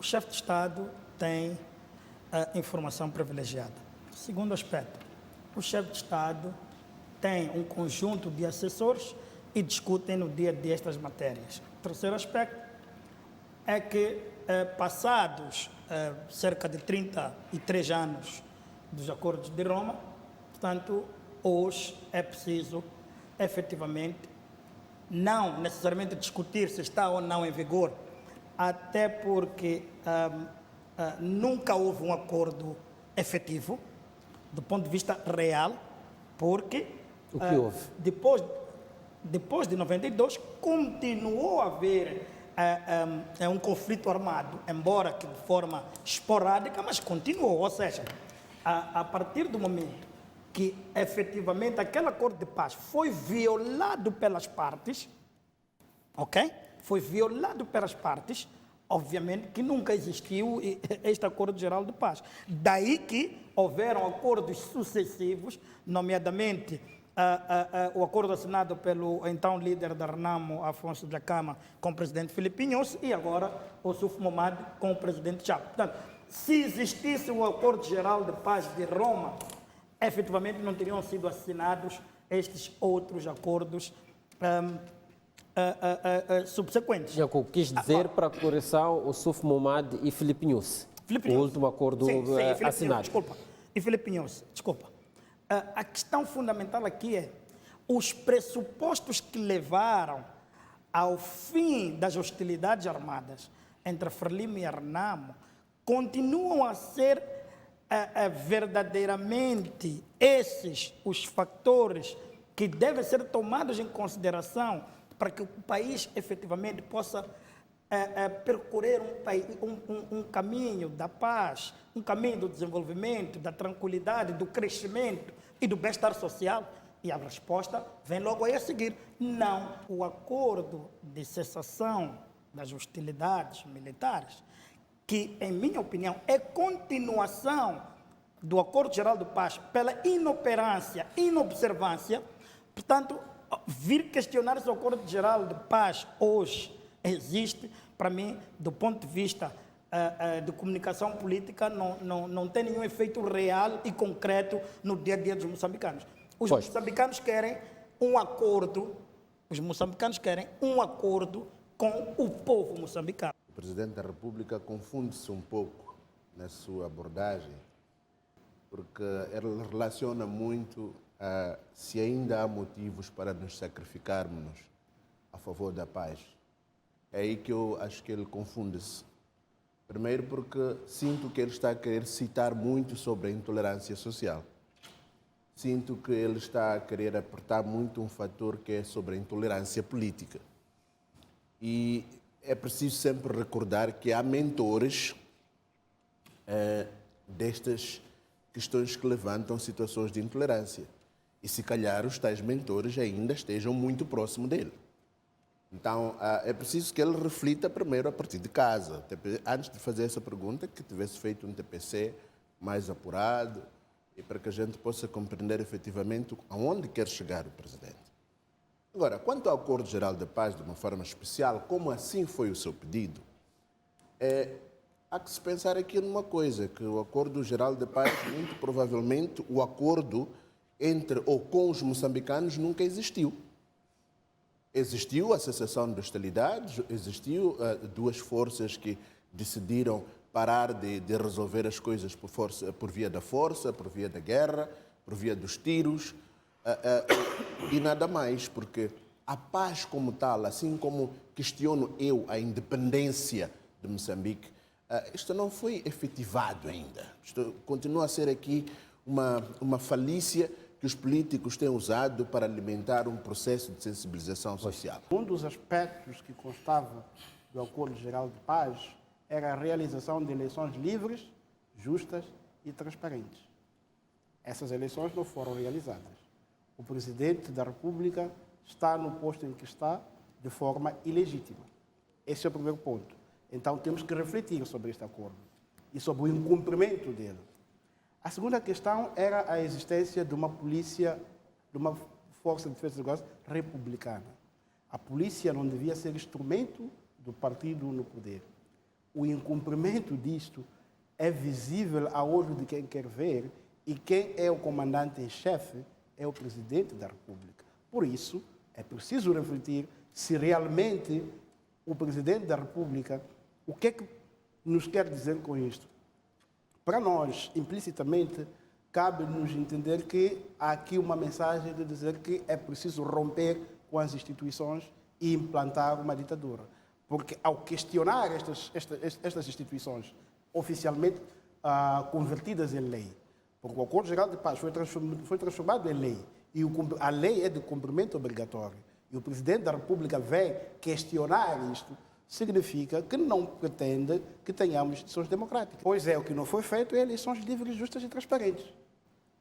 o chefe de Estado tem a informação privilegiada. Segundo aspecto, o chefe de Estado tem um conjunto de assessores e discutem no dia a dia estas matérias. Terceiro aspecto é que, passados cerca de 33 anos dos Acordos de Roma, portanto, hoje é preciso, efetivamente, não necessariamente discutir se está ou não em vigor, até porque nunca houve um acordo efetivo, do ponto de vista real, porque o que houve? Depois de 92, continuou a haver um conflito armado, embora que de forma esporádica, mas continuou. Ou seja, a partir do momento que efetivamente aquele acordo de paz foi violado pelas partes, ok? Foi violado pelas partes, obviamente que nunca existiu este acordo geral de paz. Daí que houveram acordos sucessivos, nomeadamente o acordo assinado pelo então líder da Renamo, Afonso Dhlakama, com o presidente Filipe Nyusi, e agora o Suf Mahamat com o presidente Chapa. Portanto, se existisse o acordo geral de paz de Roma, efetivamente não teriam sido assinados estes outros acordos subsequentes. É o que eu quis dizer para a correção, o Suf Mahamat e Filipe Nyusi. O último acordo assinado. Desculpa. E Filipe Nyusi, desculpa. A questão fundamental aqui é os pressupostos que levaram ao fim das hostilidades armadas entre a Frelimo e a Renamo continuam a ser verdadeiramente esses os fatores que devem ser tomados em consideração para que o país efetivamente possa percorrer um caminho da paz, um caminho do desenvolvimento, da tranquilidade, do crescimento e do bem-estar social? E a resposta vem logo aí a seguir. Não. O acordo de cessação das hostilidades militares, que, em minha opinião, é continuação do Acordo Geral de Paz pela inoperância, inobservância, portanto, vir questionar esse Acordo Geral de Paz hoje existe, para mim, do ponto de vista de comunicação política, não tem nenhum efeito real e concreto no dia a dia dos moçambicanos. Os moçambicanos querem um acordo, com o povo moçambicano. O Presidente da República confunde-se um pouco na sua abordagem, porque ele relaciona muito se ainda há motivos para nos sacrificarmos a favor da paz. É aí que eu acho que ele confunde-se. Primeiro porque sinto que ele está a querer citar muito sobre a intolerância social. Sinto que ele está a querer apertar muito um fator que é sobre a intolerância política. E é preciso sempre recordar que há mentores destas questões que levantam situações de intolerância. E se calhar os tais mentores ainda estejam muito próximo dele. Então, é preciso que ele reflita primeiro a partir de casa. Antes de fazer essa pergunta, que tivesse feito um TPC mais apurado e para que a gente possa compreender efetivamente aonde quer chegar o Presidente. Agora, quanto ao Acordo Geral de Paz, de uma forma especial, como assim foi o seu pedido, há que se pensar aqui numa coisa, que o Acordo Geral de Paz, muito provavelmente, o acordo entre ou com os moçambicanos nunca existiu. Existiu a cessação de hostilidades, existiu duas forças que decidiram parar de resolver as coisas por via da força, por via da guerra, por via dos tiros, e nada mais, porque a paz como tal, assim como questiono eu a independência de Moçambique, isto não foi efetivado ainda. Isto continua a ser aqui uma falícia que os políticos têm usado para alimentar um processo de sensibilização social. Um dos aspectos que constava do Acordo Geral de Paz era a realização de eleições livres, justas e transparentes. Essas eleições não foram realizadas. O Presidente da República está no posto em que está de forma ilegítima. Esse é o primeiro ponto. Então temos que refletir sobre este acordo e sobre o incumprimento dele. A segunda questão era a existência de uma polícia, de uma força de defesa e segurança republicana. A polícia não devia ser instrumento do partido no poder. o incumprimento disto é visível a olho de quem quer ver, e quem é o comandante em chefe é o Presidente da República. Por isso, é preciso refletir se realmente o Presidente da República, o que é que nos quer dizer com isto? Para nós, implicitamente, cabe-nos entender que há aqui uma mensagem de dizer que é preciso romper com as instituições e implantar uma ditadura. Porque ao questionar estas instituições oficialmente convertidas em lei, porque o Acordo Geral de Paz foi transformado em lei, e a lei é de cumprimento obrigatório, e o Presidente da República vem questionar isto, significa que não pretende que tenhamos instituições democráticas. Pois é, o que não foi feito é eleições livres, justas e transparentes.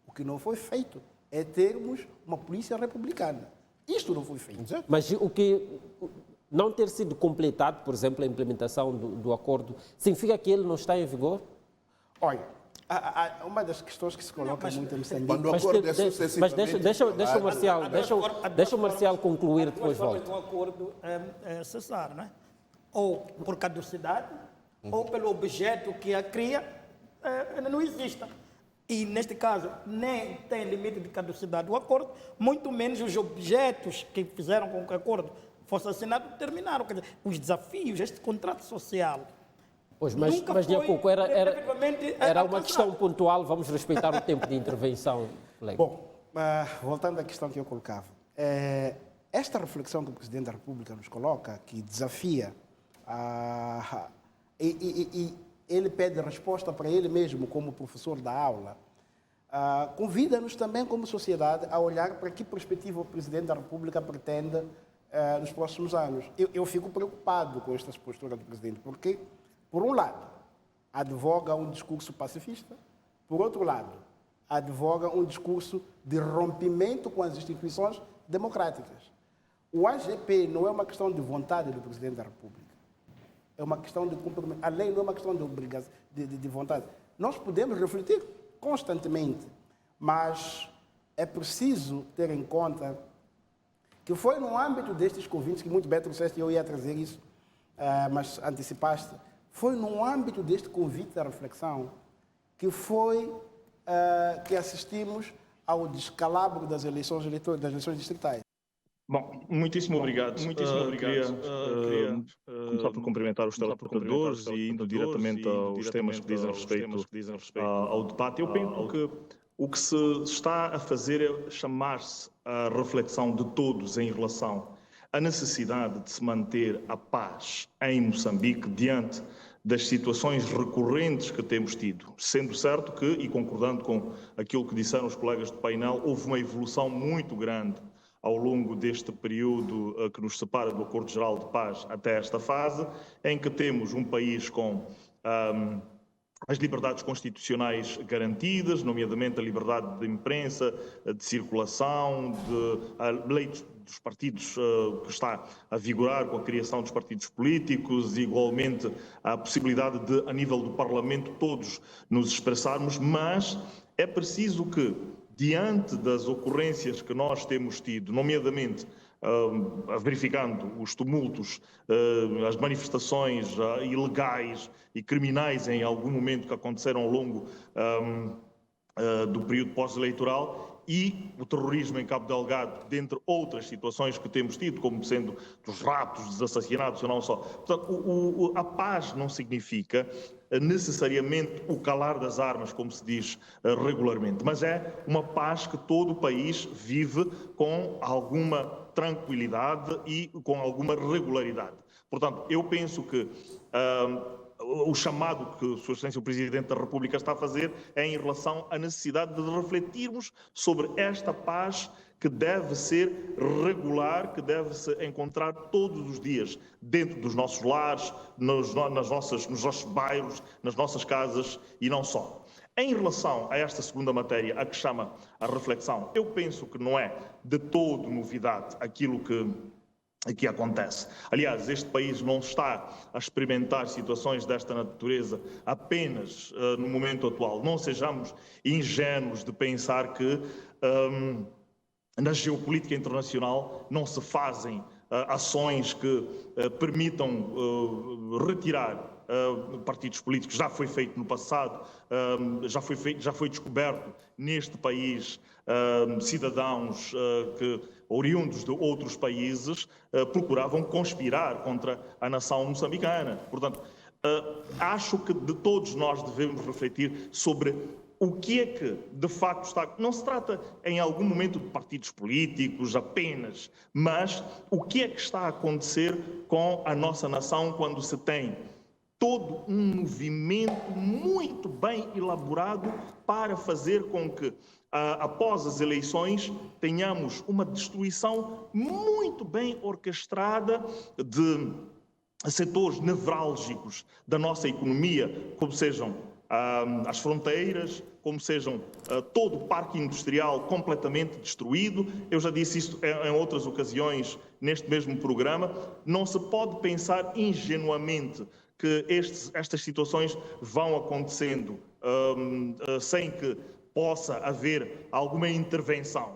O que não foi feito é termos uma polícia republicana. Isto não foi feito. Mas o que não ter sido completado, por exemplo, a implementação do acordo, significa que ele não está em vigor? Olha, uma das questões que se coloca muito em Moçambique... Quando o acordo é sucessivamente... Mas deixa o Marcial concluir, depois volta. O acordo cessar, não é? Ou por caducidade, ou pelo objeto que a cria, não exista. E, neste caso, nem tem limite de caducidade o acordo, muito menos os objetos que fizeram com que o acordo fosse assinado terminaram. Quer dizer, os desafios, este contrato social... Pois, mas Nhacuco, era uma questão pontual, vamos respeitar o tempo de intervenção. Bom, voltando à questão que eu colocava, esta reflexão que o Presidente da República nos coloca, que desafia, e ele pede resposta para ele mesmo como professor da aula, convida-nos também como sociedade a olhar para que perspectiva o Presidente da República pretende nos próximos anos. Eu fico preocupado com esta postura do Presidente, porque, por um lado, advoga um discurso pacifista, por outro lado, advoga um discurso de rompimento com as instituições democráticas. O AGP não é uma questão de vontade do Presidente da República, é uma questão de cumprimento. A lei não é uma questão de obrigação, de vontade. Nós podemos refletir constantemente, mas é preciso ter em conta que foi no âmbito destes convites, que muito bem trouxeste, eu ia trazer isso, mas antecipaste, foi no âmbito deste convite da reflexão que que assistimos ao descalabro das eleições distritais. Bom, muitíssimo obrigado. Queria começar por cumprimentar os teleportadores e indo diretamente aos temas que dizem respeito ao debate. Eu penso que o que se está a fazer é chamar-se a reflexão de todos em relação à necessidade de se manter a paz em Moçambique diante das situações recorrentes que temos tido. Sendo certo que, e concordando com aquilo que disseram os colegas do painel, houve uma evolução muito grande ao longo deste período que nos separa do Acordo Geral de Paz até esta fase, em que temos um país com as liberdades constitucionais garantidas, nomeadamente a liberdade de imprensa, de circulação, a lei dos partidos que está a vigorar com a criação dos partidos políticos, e igualmente a possibilidade de, a nível do Parlamento, todos nos expressarmos, mas é preciso que, diante das ocorrências que nós temos tido, nomeadamente verificando os tumultos, as manifestações ilegais e criminais em algum momento que aconteceram ao longo do período pós-eleitoral, e o terrorismo em Cabo Delgado, dentre outras situações que temos tido, como sendo dos raptos, dos assassinatos, e não só. Portanto, a paz não significa necessariamente o calar das armas, como se diz regularmente, mas é uma paz que todo o país vive com alguma tranquilidade e com alguma regularidade. Portanto, eu penso que o chamado que Sua Excelência o Presidente da República está a fazer é em relação à necessidade de refletirmos sobre esta paz que deve ser regular, que deve-se encontrar todos os dias dentro dos nossos lares, nos nossos bairros, nas nossas casas e não só. Em relação a esta segunda matéria, a que chama a reflexão, eu penso que não é de todo novidade aquilo que acontece. Aliás, este país não está a experimentar situações desta natureza apenas no momento atual. Não sejamos ingênuos de pensar que na geopolítica internacional não se fazem ações que permitam retirar partidos políticos, já foi feito no passado, já foi descoberto neste país cidadãos oriundos de outros países procuravam conspirar contra a nação moçambicana. Portanto, acho que de todos nós devemos refletir sobre o que é que, de facto, está... Não se trata, em algum momento, de partidos políticos apenas, mas o que é que está a acontecer com a nossa nação quando se tem todo um movimento muito bem elaborado para fazer com que, após as eleições, tenhamos uma destruição muito bem orquestrada de setores nevrálgicos da nossa economia, como sejam as fronteiras, como sejam todo o parque industrial completamente destruído. Eu já disse isso em outras ocasiões neste mesmo programa. Não se pode pensar ingenuamente que estas situações vão acontecendo sem que possa haver alguma intervenção.